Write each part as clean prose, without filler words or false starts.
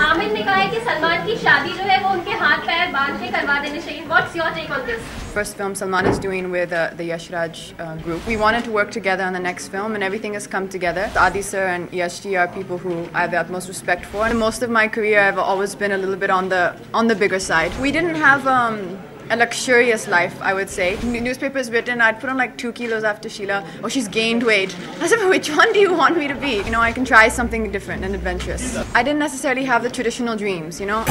आमिर ने कहा है कि सलमान की शादी जो है वो उनके हाथ पैर बांध के करवा देनी चाहिए. What's your take on this? First film Salman is doing with the Yash Raj group. We wanted to work together on the next film and everything has come together. Adi sir and Yash ji are people who I have the utmost respect for. And most of my career I've always been a little bit on the bigger side. We didn't have a luxurious life, I would say. Newspapers written, I'd put on like 2 kilos after Sheila. Oh, she's gained weight. I said, which one do you want me to be? You know, I can try something different and adventurous. I didn't necessarily have the traditional dreams, you know.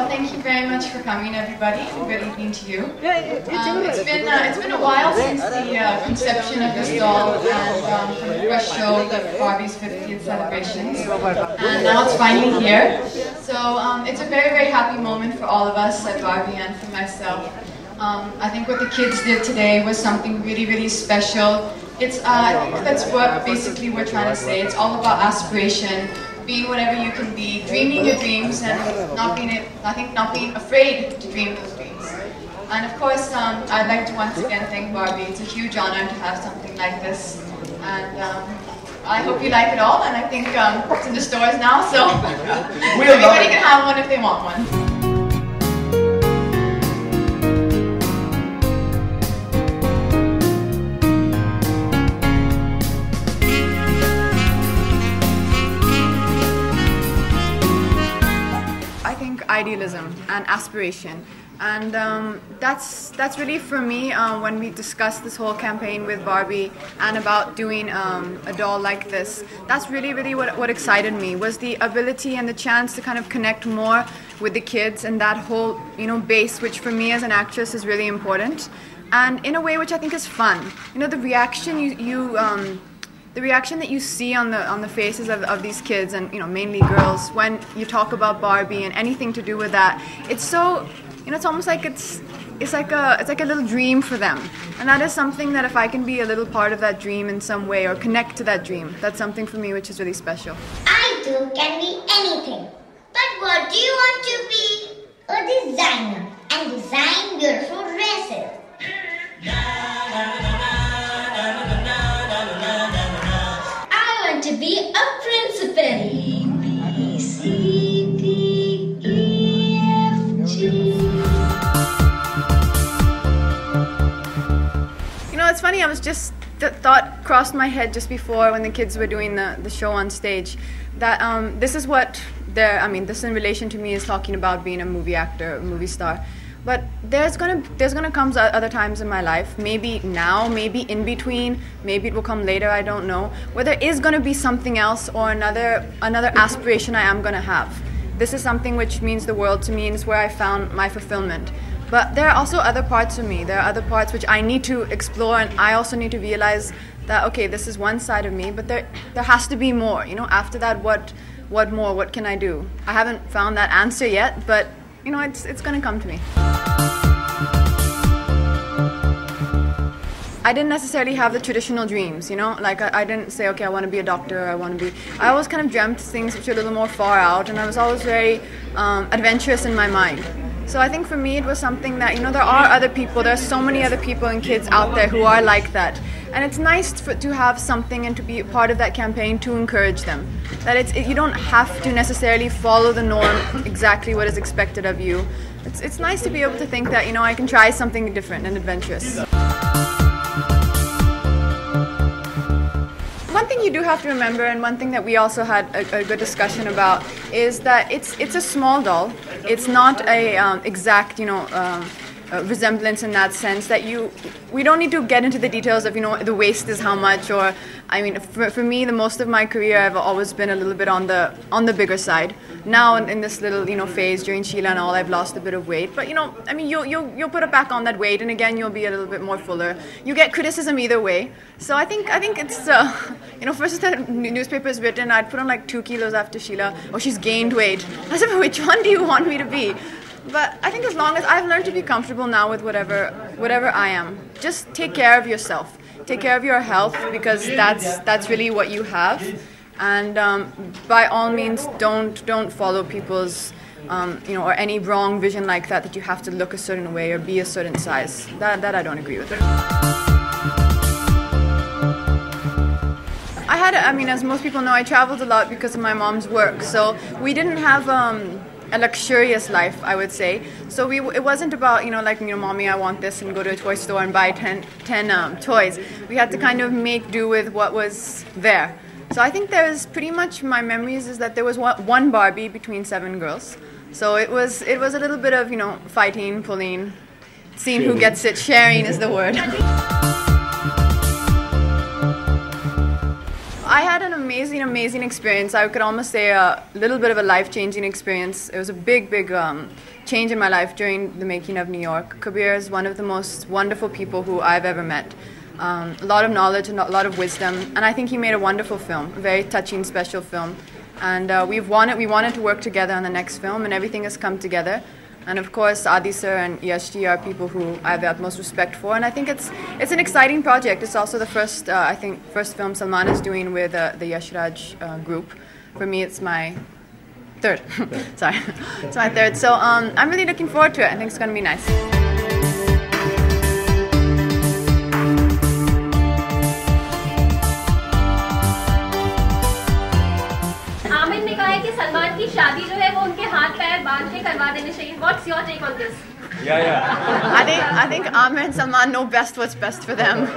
Thank you very much for coming, everybody. Good evening to you. It's been a while since the conception of this doll and from the first show, Barbie's 50th celebrations, and now it's finally here. So it's a very, very happy moment for all of us at Barbie and for myself. I think what the kids did today was something really, really special. I think that's what basically we're trying to say. It's all about aspiration. Being whatever you can be, dreaming your dreams, and not being afraid to dream those dreams. And of course, I'd like to once again thank Barbie. It's a huge honor to have something like this, and I hope you like it all. And I think it's in the stores now, so everybody can have one if they want one. Idealism and aspiration, and that's really for me when we discussed this whole campaign with Barbie and about doing a doll like this. That's really what excited me, was the ability and the chance to kind of connect more with the kids and that whole base, which for me as an actress is really important, and in a way which I think is fun. The reaction the reaction that you see on the faces of these kids, and mainly girls, when you talk about Barbie and anything to do with that, it's so it's almost like it's like a little dream for them, and that is something that if I can be a little part of that dream in some way or connect to that dream, that's something for me which is really special. Idol can be anything, but what do you want to be? A designer, and design beautiful dresses. To be a principal. A, B, C, D, E, F, G. It's funny, I was just, the thought crossed my head just before when the kids were doing the show on stage, that this is what this in relation to me is talking about being a movie actor, a movie star. But there's gonna come other times in my life, maybe now, maybe in between, maybe it will come later, I don't know, where there is gonna be something else or another aspiration I am gonna have. This is something which means the world to me, and it's where I found my fulfillment. But there are also other parts of me. There are other parts which I need to explore, and I also need to realize that, okay, this is one side of me, but there has to be more. After that, what more? What can I do? I haven't found that answer yet, but it's gonna come to me. I didn't necessarily have the traditional dreams, like I didn't say, okay, I want to be a doctor, I always kind of dreamt things which are a little more far out, and I was always very adventurous in my mind. So I think for me it was something that, there are other people, there are so many other people and kids out there who are like that. And it's nice to have something and to be part of that campaign to encourage them. That you don't have to necessarily follow the norm, exactly what is expected of you. It's nice to be able to think that, I can try something different and adventurous. One thing you do have to remember, and one thing that we also had a good discussion about, is that it's a small doll. It's not a exact, resemblance in that sense that we don't need to get into the details of the waist is how much, or I mean for me the most of my career I've always been a little bit on the bigger side. Now in this little phase during Sheila and all, I've lost a bit of weight, but I mean you'll put it back on that weight and again you'll be a little bit more fuller. You get criticism either way, so I think it's first the newspaper is written I'd put on like 2 kilos after Sheila. Oh, she's gained weight. I said, which one do you want me to be? But I think as long as I've learned to be comfortable now with whatever I am, just take care of yourself, take care of your health, because that's really what you have. And by all means, don't follow people's or any wrong vision like that you have to look a certain way or be a certain size. That I don't agree with. I mean, as most people know, I traveled a lot because of my mom's work, so we didn't have a luxurious life, I would say. So it wasn't about, mommy, I want this, and go to a toy store and buy 10 toys. We had to kind of make do with what was there. So I think there's pretty much, my memories is that there was one Barbie between 7 girls. So it was a little bit of, fighting, pulling, seeing who gets it. Sharing is the word. I had an amazing experience. I could almost say a little bit of a life-changing experience. It was a big change in my life during the making of New York. Kabir is one of the most wonderful people who I've ever met. A lot of knowledge and a lot of wisdom, and I think he made a wonderful film, a very touching, special film. And we wanted to work together on the next film, and everything has come together. And of course, Adi sir and Yashji are people who I have the utmost respect for, and I think it's an exciting project. It's also the first film Salman is doing with the Yashraj group. For me, it's my third. Sorry, it's my third. So I'm really looking forward to it. I think it's going to be nice. Salman की शादी जो है वो उनके हाथ पैर बांध के करवा देने चाहिए. What's your take on this? Yeah. I think Amir and Salman know best what's best for them.